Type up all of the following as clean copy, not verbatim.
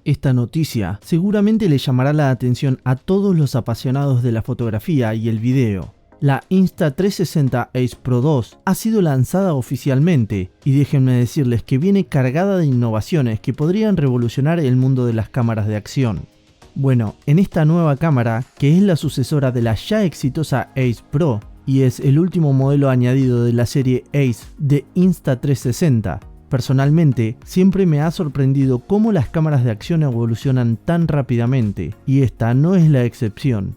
Esta noticia seguramente le llamará la atención a todos los apasionados de la fotografía y el video. La Insta360 Ace Pro 2 ha sido lanzada oficialmente y déjenme decirles que viene cargada de innovaciones que podrían revolucionar el mundo de las cámaras de acción. Bueno, en esta nueva cámara, que es la sucesora de la ya exitosa Ace Pro y es el último modelo añadido de la serie Ace de Insta360, personalmente siempre me ha sorprendido cómo las cámaras de acción evolucionan tan rápidamente y esta no es la excepción.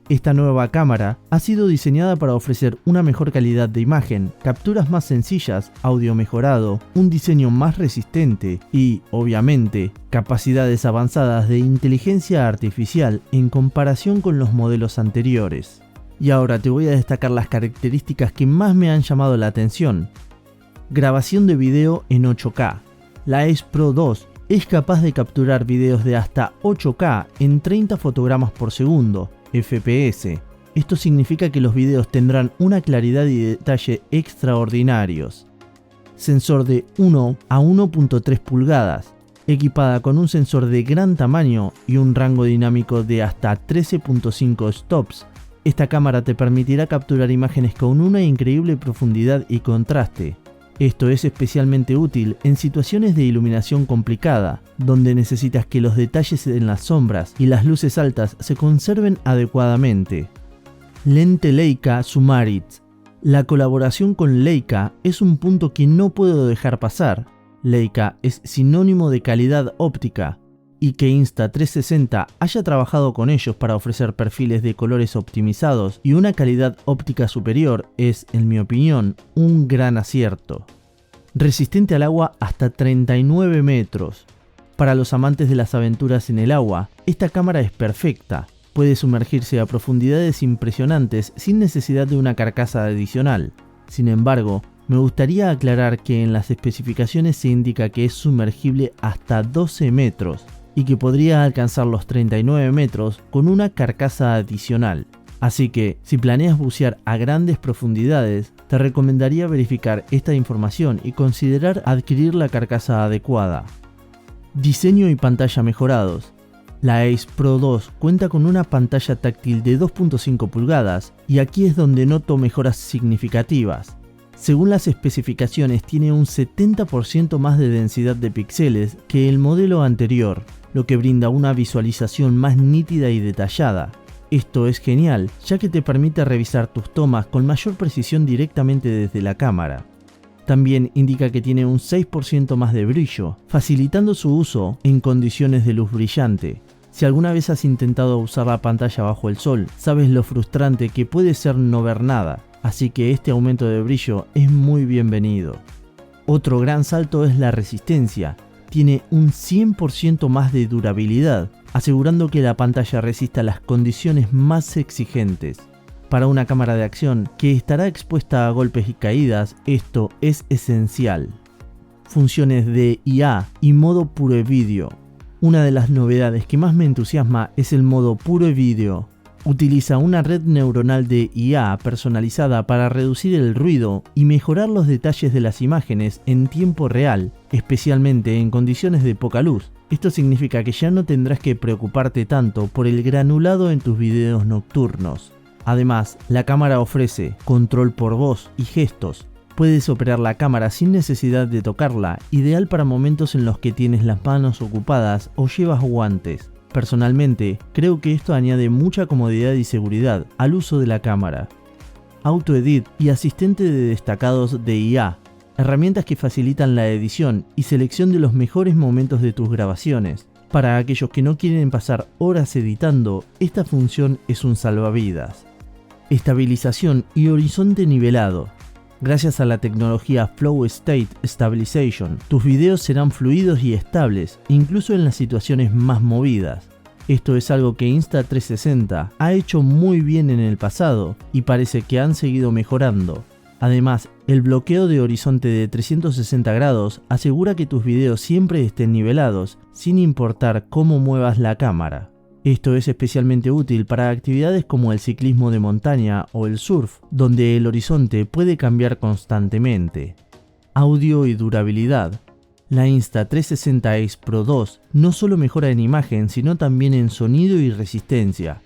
Esta nueva cámara ha sido diseñada para ofrecer una mejor calidad de imagen, capturas más sencillas, audio mejorado, un diseño más resistente y, obviamente, capacidades avanzadas de inteligencia artificial en comparación con los modelos anteriores. Y ahora te voy a destacar las características que más me han llamado la atención. Grabación de video en 8K. La Ace Pro 2 es capaz de capturar videos de hasta 8K en 30 fotogramas por segundo, FPS. Esto significa que los videos tendrán una claridad y detalle extraordinarios. Sensor de 1 a 1.3 pulgadas, equipada con un sensor de gran tamaño y un rango dinámico de hasta 13.5 stops. Esta cámara te permitirá capturar imágenes con una increíble profundidad y contraste. Esto es especialmente útil en situaciones de iluminación complicada, donde necesitas que los detalles en las sombras y las luces altas se conserven adecuadamente. Lente Leica Sumarit. La colaboración con Leica es un punto que no puedo dejar pasar. Leica es sinónimo de calidad óptica, y que Insta360 haya trabajado con ellos para ofrecer perfiles de colores optimizados y una calidad óptica superior es, en mi opinión, un gran acierto. Resistente al agua hasta 39 metros. Para los amantes de las aventuras en el agua, esta cámara es perfecta. Puede sumergirse a profundidades impresionantes sin necesidad de una carcasa adicional. Sin embargo, me gustaría aclarar que en las especificaciones se indica que es sumergible hasta 12 metros. Y que podría alcanzar los 39 metros con una carcasa adicional. Así que, si planeas bucear a grandes profundidades, te recomendaría verificar esta información y considerar adquirir la carcasa adecuada. Diseño y pantalla mejorados. La Ace Pro 2 cuenta con una pantalla táctil de 2.5 pulgadas y aquí es donde noto mejoras significativas. Según las especificaciones, tiene un 70% más de densidad de píxeles que el modelo anterior, lo que brinda una visualización más nítida y detallada. Esto es genial, ya que te permite revisar tus tomas con mayor precisión directamente desde la cámara. También indica que tiene un 6% más de brillo, facilitando su uso en condiciones de luz brillante. Si alguna vez has intentado usar la pantalla bajo el sol, sabes lo frustrante que puede ser no ver nada, así que este aumento de brillo es muy bienvenido. Otro gran salto es la resistencia. Tiene un 100% más de durabilidad, asegurando que la pantalla resista las condiciones más exigentes. Para una cámara de acción que estará expuesta a golpes y caídas, esto es esencial. Funciones de IA y modo puro video. Una de las novedades que más me entusiasma es el modo puro video. Utiliza una red neuronal de IA personalizada para reducir el ruido y mejorar los detalles de las imágenes en tiempo real, especialmente en condiciones de poca luz. Esto significa que ya no tendrás que preocuparte tanto por el granulado en tus videos nocturnos. Además, la cámara ofrece control por voz y gestos. Puedes operar la cámara sin necesidad de tocarla, ideal para momentos en los que tienes las manos ocupadas o llevas guantes. Personalmente, creo que esto añade mucha comodidad y seguridad al uso de la cámara. AutoEdit y asistente de destacados de IA, herramientas que facilitan la edición y selección de los mejores momentos de tus grabaciones. Para aquellos que no quieren pasar horas editando, esta función es un salvavidas. Estabilización y horizonte nivelado. Gracias a la tecnología Flow State Stabilization, tus videos serán fluidos y estables, incluso en las situaciones más movidas. Esto es algo que Insta360 ha hecho muy bien en el pasado y parece que han seguido mejorando. Además, el bloqueo de horizonte de 360 grados asegura que tus videos siempre estén nivelados, sin importar cómo muevas la cámara. Esto es especialmente útil para actividades como el ciclismo de montaña o el surf, donde el horizonte puede cambiar constantemente. Audio y durabilidad. La Insta360 Ace Pro 2 no solo mejora en imagen, sino también en sonido y resistencia.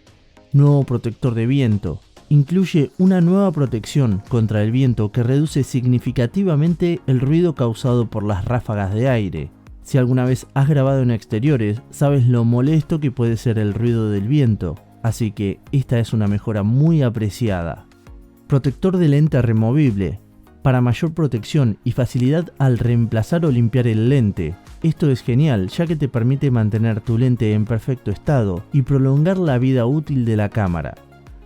Nuevo protector de viento. Incluye una nueva protección contra el viento que reduce significativamente el ruido causado por las ráfagas de aire. Si alguna vez has grabado en exteriores, sabes lo molesto que puede ser el ruido del viento, así que esta es una mejora muy apreciada. Protector de lente removible. Para mayor protección y facilidad al reemplazar o limpiar el lente. Esto es genial, ya que te permite mantener tu lente en perfecto estado y prolongar la vida útil de la cámara.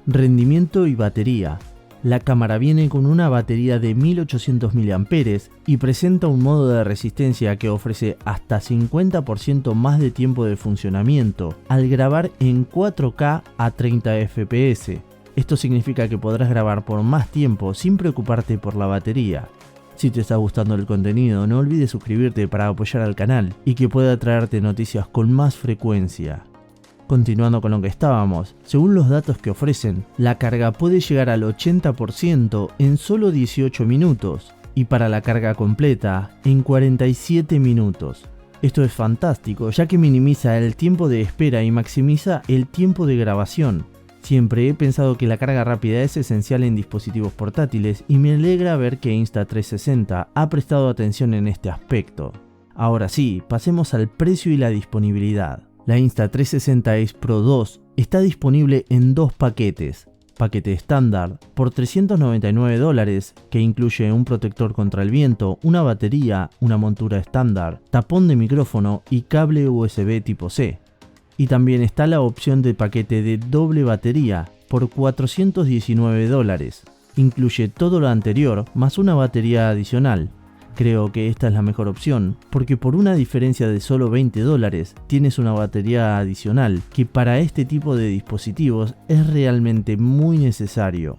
Rendimiento y batería. La cámara viene con una batería de 1800 mAh y presenta un modo de resistencia que ofrece hasta 50% más de tiempo de funcionamiento al grabar en 4K a 30 fps. Esto significa que podrás grabar por más tiempo sin preocuparte por la batería. Si te está gustando el contenido, no olvides suscribirte para apoyar al canal y que pueda traerte noticias con más frecuencia. Continuando con lo que estábamos, según los datos que ofrecen, la carga puede llegar al 80% en solo 18 minutos y para la carga completa en 47 minutos. Esto es fantástico, ya que minimiza el tiempo de espera y maximiza el tiempo de grabación. Siempre he pensado que la carga rápida es esencial en dispositivos portátiles y me alegra ver que Insta360 ha prestado atención en este aspecto. Ahora sí, pasemos al precio y la disponibilidad. La Insta360 Ace Pro 2 está disponible en dos paquetes. Paquete estándar por $399, que incluye un protector contra el viento, una batería, una montura estándar, tapón de micrófono y cable USB tipo C. Y también está la opción de paquete de doble batería por $419. Incluye todo lo anterior más una batería adicional. Creo que esta es la mejor opción, porque por una diferencia de solo $20 tienes una batería adicional que para este tipo de dispositivos es realmente muy necesario.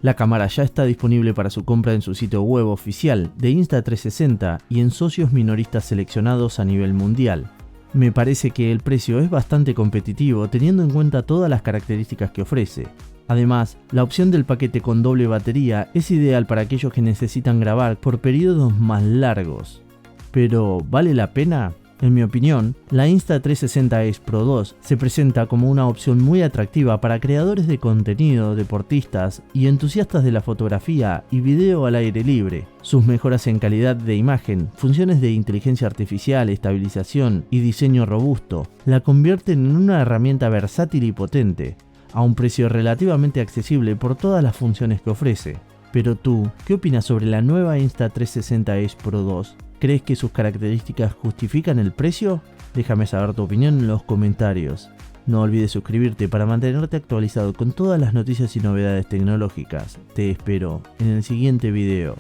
La cámara ya está disponible para su compra en su sitio web oficial de Insta360 y en socios minoristas seleccionados a nivel mundial. Me parece que el precio es bastante competitivo teniendo en cuenta todas las características que ofrece. Además, la opción del paquete con doble batería es ideal para aquellos que necesitan grabar por periodos más largos. Pero, ¿vale la pena? En mi opinión, la Insta360 Ace Pro 2 se presenta como una opción muy atractiva para creadores de contenido, deportistas y entusiastas de la fotografía y video al aire libre. Sus mejoras en calidad de imagen, funciones de inteligencia artificial, estabilización y diseño robusto la convierten en una herramienta versátil y potente, a un precio relativamente accesible por todas las funciones que ofrece. Pero tú, ¿qué opinas sobre la nueva Insta360 Ace Pro 2? ¿Crees que sus características justifican el precio? Déjame saber tu opinión en los comentarios. No olvides suscribirte para mantenerte actualizado con todas las noticias y novedades tecnológicas. Te espero en el siguiente video.